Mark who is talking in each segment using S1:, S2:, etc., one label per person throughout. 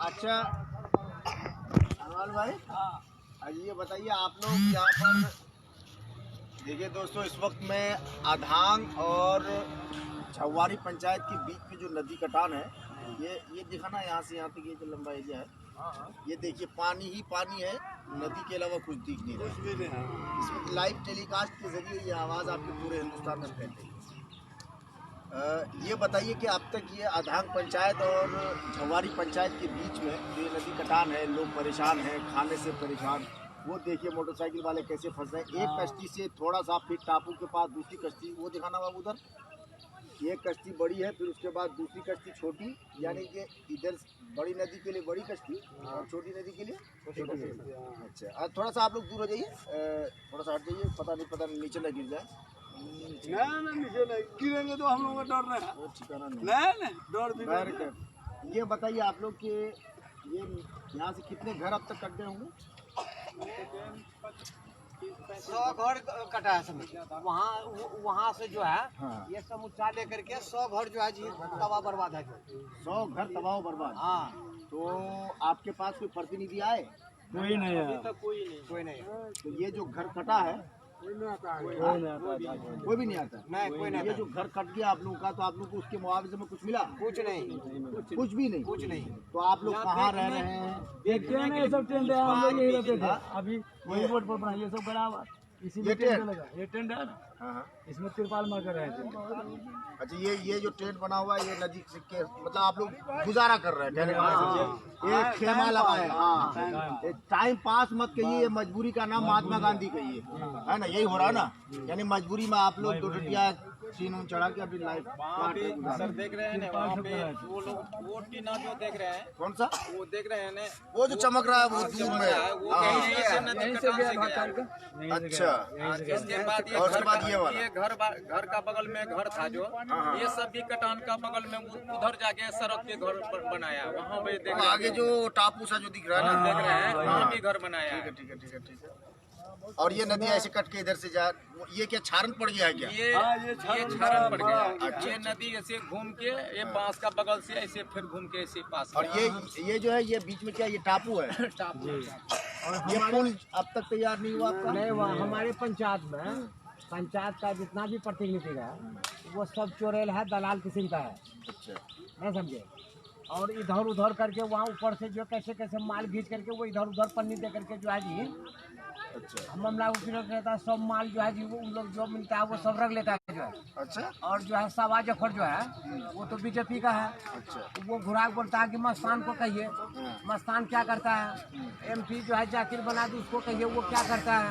S1: अच्छा अनवाल भाई, आज ये बताइए आप लोग यहाँ पर देखिए दोस्तों, इस वक्त मैं आधांग और झवारी पंचायत के बीच में जो नदी कटान है, ये दिखाना यहाँ से यहाँ तक ये जो लंबा एरिया है, ये देखिए पानी ही पानी है, नदी के अलावा कुछ दिख नहीं रहा है। इसमें लाइव टेलीकास्ट के जरिए ये आवाज़ आपके पूरे हिंदुस्तान में फैल रही है। ये बताइए कि अब तक ये आधांग पंचायत और झवारी पंचायत के बीच में ये नदी कटान है, लोग परेशान हैं, खाने से परेशान। वो देखिए मोटरसाइकिल वाले कैसे फंस रहे हैं। एक कश्ती से थोड़ा सा फिर टापू के पास दूसरी कश्ती, वो दिखाना बाबू उधर, एक कश्ती बड़ी है, फिर उसके बाद दूसरी कश्ती छोटी, यानी कि इधर बड़ी नदी के लिए बड़ी कश्ती और छोटी नदी के लिए छोटी कश्ती। अच्छा, आज थोड़ा सा आप लोग दूर हो जाइए, थोड़ा सा हट जाइए, पता नहीं नीचे न गिर जाए।
S2: ना नीचे नहीं गिरेंगे तो हम लोग का डर रहा है,
S1: ठिकाना
S2: नहीं डर भी
S1: नहीं। ये बताइए आप लोग के ये यहाँ से कितने घर अब तक कट गए होंगे?
S3: 100 घर कटा है समझ। वहाँ से जो है
S1: हाँ।
S3: ये समूचा लेकर के 100 घर जो है जी तबाह बर्बाद है।
S1: 100 घर तबाह बर्बाद।
S3: हाँ,
S1: तो आपके पास कोई प्रतिनिधि आए?
S2: कोई नहीं है,
S3: कोई नहीं
S1: तो ये जो घर कटा है कोई भी नहीं आता।
S3: नहीं, कोई नहीं।
S1: ये जो घर कट गया आप लोगों का, तो आप लोग को उसके मुआवजे में कुछ मिला?
S3: कुछ नहीं,
S1: कुछ भी नहीं।
S3: कुछ नहीं।
S1: तो आप लोग कहाँ रह रहे हैं?
S2: देखते हैं ये सब टेंट है, हम लोग यही रहते थे। अभी वही बोर्ड पर बना ये सब बना हुआ, इसी में टेंट लगा। ये टेंट है ना,
S1: हाँ।
S2: इसमें तिरपाल मार कर रहे थे।
S1: अच्छा, ये जो टेंट बना हुआ है, ये नदी के मतलब आप लोग गुजारा कर रहे हैं, ये खेमा लगा है। हाँ, टाइम पास मत कहिए, ये मजबूरी का नाम महात्मा गांधी कहिए, है ना? यही हो रहा है ना, यानी मजबूरी में आप लोग 2 टटिया सीन चढ़ा के अपनी लाइफ
S4: सर देख रहे हैं ना, वहाँ पे वो लोग वो टीना जो देख रहे हैं,
S1: कौन सा
S4: वो देख रहे हैं ना,
S1: वो जो चमक रहा है वो दूर में।
S4: वो यहीं से नदी कटान से गया।
S1: अच्छा,
S4: इसके बाद
S1: और उसके बाद ये वाला
S4: ये घर का बगल में घर था जो, ये सब भी कटान का बगल में उधर जाके सड़क के घर पर बनाया। वहाँ पे देख रहे
S1: आगे जो टापू सा जो दिख रहा है ना,
S4: देख रहे हैं, वहाँ भी घर बनाया है।
S1: ठीक है। और ये नदी ऐसे कट के इधर से जा, ये क्या छारन पड़ गया है क्या?
S4: ये छारन पड़ गया। ये नदी ऐसे घूम के ये बांस का बगल से ऐसे फिर घूम के ऐसे पास।
S1: और ये जो है, ये बीच में क्या, ये टापू है?
S4: टापू।
S1: और ये पुल अब तक तैयार नहीं हुआ आपका?
S3: नहीं, हमारे पंचायत में पंचायत का जितना भी प्रतिनिधि है वो सब चोरेल है, दलाल किस्म का है।
S1: अच्छा,
S3: नहीं समझे? और इधर उधर करके वहाँ ऊपर से जो कैसे कैसे माल घींच करके वो इधर उधर पन्नी दे करके जो है जी,
S1: अच्छा,
S3: मामला उपयोग रहता है। सब माल जो है जी वो उन लोग जो मिलता है वो सब रख लेता है जो है।
S1: अच्छा,
S3: और जो है सवा जफर जो है वो तो बीजेपी का है।
S1: अच्छा।
S3: वो घुराक बोलता है कि मस्तान को कहिए, मस्तान क्या करता है। MP जो है जाकिर बना दी, उसको कहिए वो क्या करता है।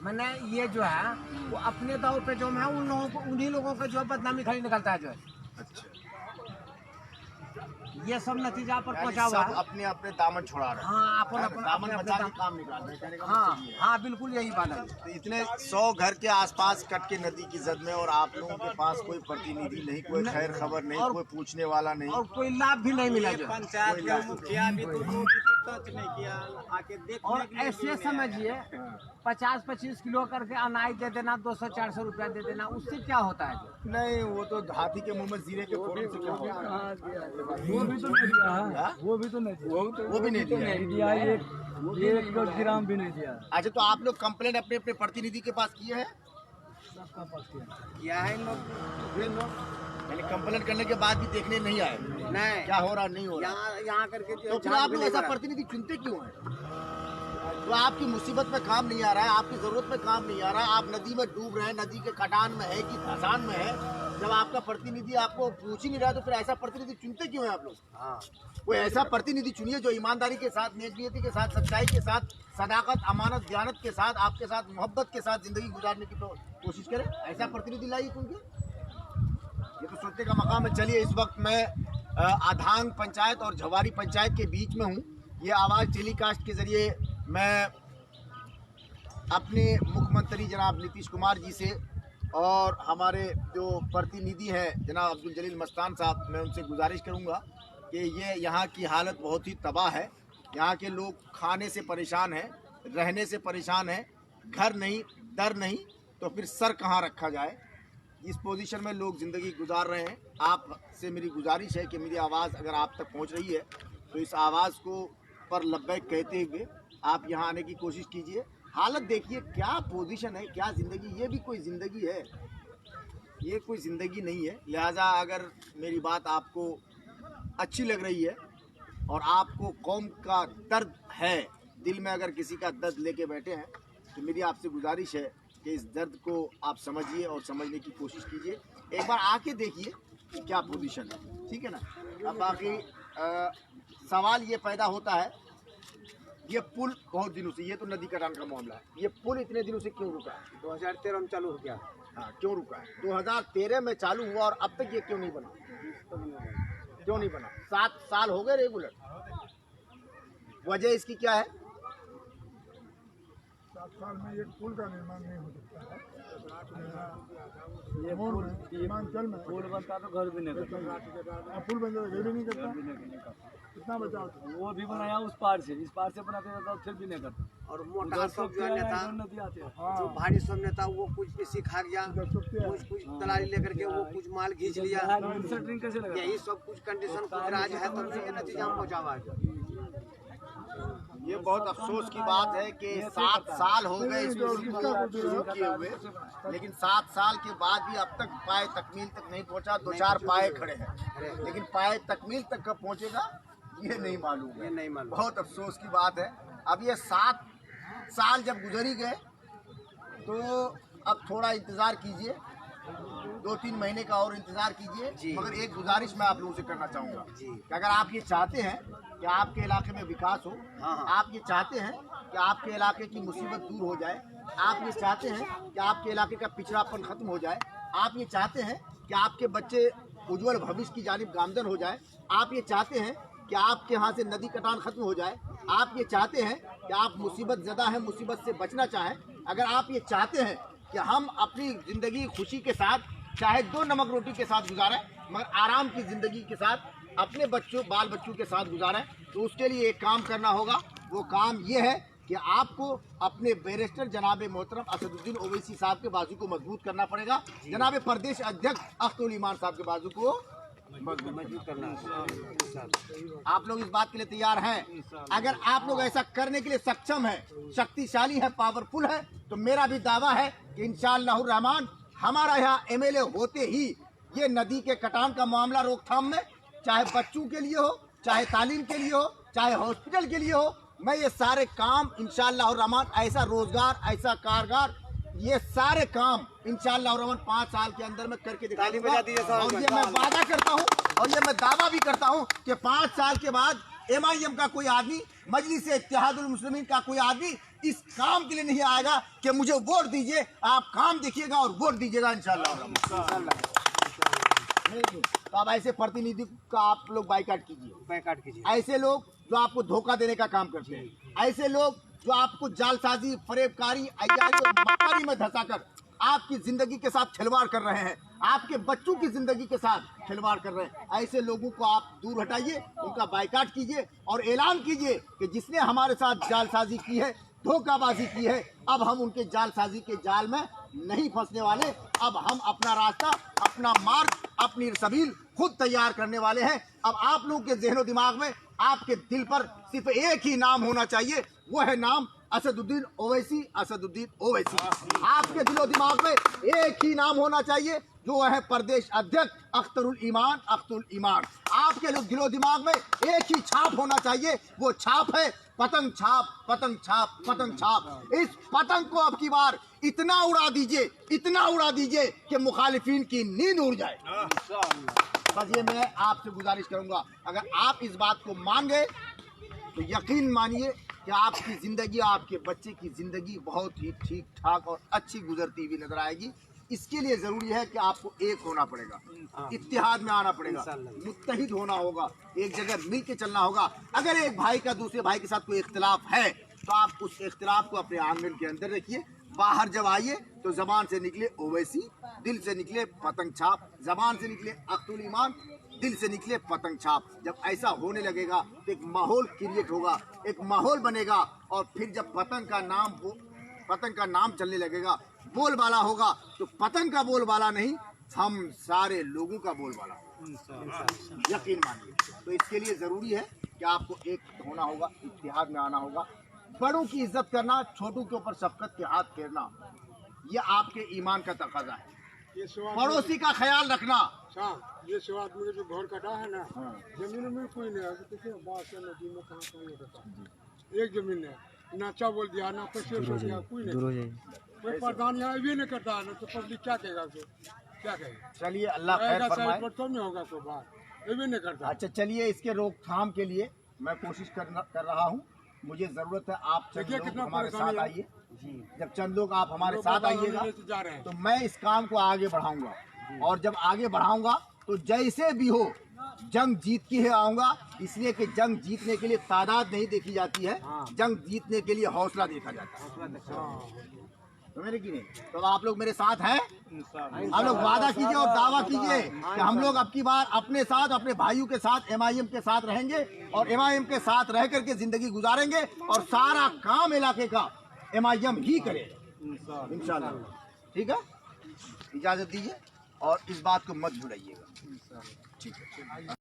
S3: मैंने ये जो है वो अपने तौर पे जो है उन लोगों को, उन्हीं लोगों का जो है बदनामी खाली निकलता है जो है।
S1: अच्छा,
S3: ये सब नतीजा पर
S1: यानी
S3: पहुंचा हुआ
S1: सब
S3: है।
S1: अपने अपने दामन छुड़ा रहे हैं।
S3: हाँ, अपन
S1: दामन
S3: अपने
S1: बचा के काम निकाल रहे हैं, कहने का
S3: हाँ
S1: मतलब ये है।
S3: हाँ, बिल्कुल यही बात है।
S1: तो इतने 100 घर के आसपास कट के नदी की जद में, और आप लोगों के पास कोई प्रतिनिधि नहीं, कोई खैर खबर नहीं, कोई पूछने वाला नहीं,
S3: और कोई लाभ भी नहीं मिला जो।
S4: पंचायत के मुखिया भी तो टच नहीं किया, आके देखने
S3: और
S4: के लिए
S3: ऐसे
S4: भी नहीं
S3: समझिए
S1: हाँ।
S3: 50-25 किलो करके अनाज दे देना, 200-400 रुपया दे देना, उससे क्या होता है जो?
S1: नहीं, वो तो हाथी के मुंह में जीरे के फोड़ने से क्या होगा?
S2: वो भी तो नहीं दिया है,
S1: हाँ?
S2: वो भी तो नहीं दिया,
S1: वो भी नहीं दिया।
S2: नहीं दिया, एक ग्राम भी नहीं दिया।
S1: अच्छा, तो आप लोग कंप्लेंट अपने अपने प्रतिनिधि के पास किए हैं?
S2: सबका पास किया।
S3: क्या है इन लोग?
S1: यानी कंप्लेंट करने के बाद भी देखने नहीं आए
S3: नहीं,
S1: क्या हो रहा नहीं हो रहा?
S3: यहाँ करके
S1: तो फिर आप लोग ऐसा प्रतिनिधि चुनते क्यों हैं? तो आपकी मुसीबत में काम नहीं आ रहा है, आपकी जरूरत में काम नहीं आ रहा है, आप नदी में डूब रहे हैं, नदी के कटान में है कि धसान में है, जब आपका प्रतिनिधि आपको पूछ ही नहीं रहा, तो फिर ऐसा प्रतिनिधि चुनते क्यों हैं आप लोग?
S3: हाँ,
S1: कोई ऐसा प्रतिनिधि चुनिए जो ईमानदारी के साथ, नेकनीयती के साथ, सच्चाई के साथ, सदाकत, अमानत, दयानत के साथ, आपके साथ मोहब्बत के साथ जिंदगी गुजारने की तो कोशिश करे। ऐसा प्रतिनिधि लाइए क्योंकि ये तो सोचने का मकाम है। चलिए, इस वक्त मैं आधांग पंचायत और झवारी पंचायत के बीच में हूँ। ये आवाज़ टेलीकास्ट के जरिए मैं अपने मुख्यमंत्री जनाब नीतीश कुमार जी से और हमारे जो प्रतिनिधि हैं जनाब अब्दुल जलील मस्तान साहब, मैं उनसे गुजारिश करूंगा कि ये यहाँ की हालत बहुत ही तबाह है। यहाँ के लोग खाने से परेशान हैं, रहने से परेशान हैं, घर नहीं, दर नहीं, तो फिर सर कहाँ रखा जाए। इस पोजीशन में लोग ज़िंदगी गुजार रहे हैं। आपसे मेरी गुजारिश है कि मेरी आवाज़ अगर आप तक पहुँच रही है तो इस आवाज़ को पर लब्बैक कहते हुए आप यहाँ आने की कोशिश कीजिए। हालत देखिए, क्या पोजीशन है, क्या ज़िंदगी, ये भी कोई ज़िंदगी है? ये कोई ज़िंदगी नहीं है। लिहाजा अगर मेरी बात आपको अच्छी लग रही है और आपको कौम का दर्द है, दिल में अगर किसी का दर्द लेके बैठे हैं, तो मेरी आपसे गुजारिश है कि इस दर्द को आप समझिए और समझने की कोशिश कीजिए। एक बार आके देखिए कि क्या पोजीशन है, ठीक है ना। अब बाकी सवाल ये पैदा होता है, ये पुल बहुत दिनों से, ये तो नदी कटान का मामला है, ये पुल इतने दिनों से क्यों रुका है?
S3: 2013 में चालू हो गया।
S1: हाँ, क्यों रुका है? 2013 में चालू हुआ और अब तक ये क्यों नहीं बना? क्यों नहीं बना? 7 साल हो गए रेगुलर। वजह इसकी क्या है?
S2: 7 साल में एक पुल का निर्माण नहीं हो सकता है। ये पूर्वांचल में पुल बनता तो घर भी नहीं करता, पुल बन जाता घर भी नहीं करता। कितना बचाव वो भी बनाया उस पार से, इस पार से बनाते रहता फिर भी नहीं करता।
S3: और मोटा सब जो नेता, जो भारी सब नेता, वो कुछ किसी खा गया, कुछ दलाली लेकर के वो कुछ माल खींच लिया। यही सब कुछ कंडीशन कुछ राज है, तब से ये नतीजा में पहुंचा हुआ है।
S1: ये बहुत अफसोस की बात है कि 7 साल हो गए इस पुल को शुरू किए हुए, लेकिन 7 साल के बाद भी अब तक पाए तकमील तक नहीं पहुंचा। 2-4 पाए खड़े हैं, लेकिन पाए तकमील तक कब पहुंचेगा ये नहीं मालूम है।
S3: ये नहीं मालूम।
S1: बहुत अफसोस की बात है। अब ये 7 साल जब गुजर ही गए तो अब थोड़ा इंतज़ार कीजिए, 2-3 महीने का और इंतज़ार कीजिए। मगर एक गुजारिश मैं आप लोगों से करना चाहूँगा कि अगर आप ये चाहते हैं कि आपके इलाके में विकास हो, आप ये चाहते हैं कि आपके इलाके की मुसीबत दूर हो जाए, आप ये चाहते हैं कि आपके इलाके का पिछड़ापन खत्म हो जाए, आप ये चाहते हैं कि आपके बच्चे उज्जवल भविष्य की जानिब गामजन हो जाए, आप ये चाहते हैं कि आपके यहाँ से नदी कटान खत्म हो जाए, आप ये चाहते हैं कि आप मुसीबत ज़दा है, मुसीबत से बचना चाहें, अगर आप ये चाहते हैं कि हम अपनी ज़िंदगी खुशी के साथ, चाहे 2 नमक रोटी के साथ गुजारें, मगर आराम की ज़िंदगी के साथ अपने बाल बच्चों के साथ गुजारें, तो उसके लिए एक काम करना होगा। वो काम ये है कि आपको अपने बैरिस्टर जनाब मोहतरम असदुद्दीन ओवैसी साहब के बाजू को मजबूत करना पड़ेगा, जनाब प्रदेश अध्यक्ष अख्तरुल ईमान साहब के बाजू को मजबूत करना है। आप लोग इस बात के लिए तैयार हैं? अगर आप लोग ऐसा करने के लिए सक्षम हैं, शक्तिशाली है, पावरफुल है, तो मेरा भी दावा है कि इंशाअल्लाह रहमान हमारा यहाँ MLA होते ही ये नदी के कटान का मामला रोकथाम में, चाहे बच्चों के लिए हो, चाहे तालीम के लिए हो, चाहे हॉस्पिटल के लिए हो, मैं ये सारे काम इंशाअल्लाह रहमान, ऐसा रोजगार, ऐसा कारगर, ये सारे काम इंशाअल्लाह रहमान 5 साल के अंदर में करके दिखाऊंगा। और ये मैं वादा करता हूँ और ये मैं दावा भी करता हूँ कि 5 साल के बाद MIM का कोई आदमी, मजलिस इत्तेहादुल मुस्लिमीन का कोई आदमी इस काम के लिए नहीं आएगा कि मुझे वोट दीजिए। आप काम देखिएगा और वोट दीजिएगा इंशाअल्लाह। तो अब ऐसे प्रतिनिधि का आप लोग बाइकाट कीजिए। ऐसे लोग जो आपको धोखा देने का काम करते हैं, ऐसे लोग जो आपको जालसाजी, फरेबकारी, अय्यारी और मक्कारी में धंसाकर आपकी जिंदगी के साथ खिलवाड़ कर रहे हैं, आपके बच्चों की जिंदगी के साथ खिलवाड़ कर रहे हैं, ऐसे लोगों को आप दूर हटाइए, उनका बाइकाट कीजिए और ऐलान कीजिए कि जिसने हमारे साथ जालसाजी की है, धोखाबाजी की है, अब हम उनके जालसाजी के जाल में नहीं फंसने वाले। अब हम अपना रास्ता, अपना मार्ग, अपनी सबील खुद तैयार करने वाले हैं। अब आप लोगों के ज़हन दिमाग में, आपके दिल पर सिर्फ एक ही नाम होना चाहिए, वो है नाम असदुद्दीन ओवैसी। असदुद्दीन ओवैसी आपके दिलो दिमाग में एक ही नाम होना चाहिए, जो है प्रदेश अध्यक्ष अख्तरुल ईमान। अख्तरुल ईमान आपके दिलो दिमाग में एक ही छाप होना चाहिए, वो छाप है पतंग छाप। पतंग छाप, पतंग छाप। इस पतंग को अब की बार इतना उड़ा दीजिए, इतना उड़ा दीजिए कि मुखालिफिन की नींद उड़ जाए। बस ये मैं आपसे गुजारिश करूंगा, अगर आप इस बात को मान गए तो यकीन मानिए कि आपकी ज़िंदगी, आपके बच्चे की ज़िंदगी बहुत ही ठीक ठाक और अच्छी गुजरती हुई नजर आएगी। इसके लिए ज़रूरी है कि आपको एक होना पड़ेगा, इत्तेहाद में आना पड़ेगा, मुत्तहिद होना होगा, एक जगह मिल के चलना होगा। अगर एक भाई का दूसरे भाई के साथ कोई इख्तिलाफ है तो आप उस इख्तिलाफ को अपने आंगन के अंदर रखिए। बाहर जब आइए तो जबान से निकले ओवैसी, दिल से निकले पतंग छाप। जबान से निकले अख्तरुल ईमान, दिल से निकले पतंग छाप। जब ऐसा होने लगेगा तो एक माहौल क्रिएट होगा, एक माहौल बनेगा, और फिर जब पतंग का नाम चलने लगेगा, बोलबाला होगा, तो पतंग का बोलबाला नहीं, हम सारे लोगों का बोलबाला। यकीन मानिए। तो इसके लिए ज़रूरी है कि आपको एक होना होगा, इत्तेहाद में आना होगा, बड़ों की इज्जत करना, छोटों के ऊपर शफकत के हाथ फेरना, ये आपके ईमान का तकाजा है। पड़ोसी का ख्याल रखना।
S5: ये सब आदमी का जो घर कटा है ना,
S1: हाँ।
S5: जमीन में कोई नहीं है, किसी बात से नदी में कहाँ नहीं करता। एक जमीन है, ना चावल दिया ना पैसे दिया, कोई नहीं, कोई प्रधान यहाँ भी नहीं करता है ना, तो पब्लिक क्या कहेगा उसे, क्या कहेगा?
S1: चलिए अल्लाह खैर फरमाए।
S5: तो नहीं होगा कोई बात, ये भी नहीं करता।
S1: अच्छा चलिए, इसके रोकथाम के लिए मैं कोशिश कर रहा हूँ। मुझे ज़रूरत है आप चंद
S5: देखिए
S1: लोग
S5: कितना
S1: हमारे साथ
S5: परेशानी है।
S1: आइए। जब चंद लोग आप हमारे साथ आइएगा
S5: जा रहे हैं।
S1: तो मैं इस काम को आगे बढ़ाऊंगा, और जब आगे बढ़ाऊंगा तो जैसे भी हो जंग जीत के ही आऊंगा, इसलिए कि जंग जीतने के लिए तादाद नहीं देखी जाती है, जंग जीतने के लिए हौसला देखा जाता है। तो मेरे की नहीं, तो आप लोग मेरे साथ हैं? आप लोग वादा कीजिए और दावा कीजिए कि हम लोग अब की बार अपने साथ, अपने भाइयों के साथ, MIM के साथ रहेंगे और MIM के साथ रह करके जिंदगी गुजारेंगे, और सारा काम इलाके का MIM ही करेगा इंशाल्लाह। ठीक है, इजाजत दीजिए और इस बात को मत भूलिएगा। ठीक है।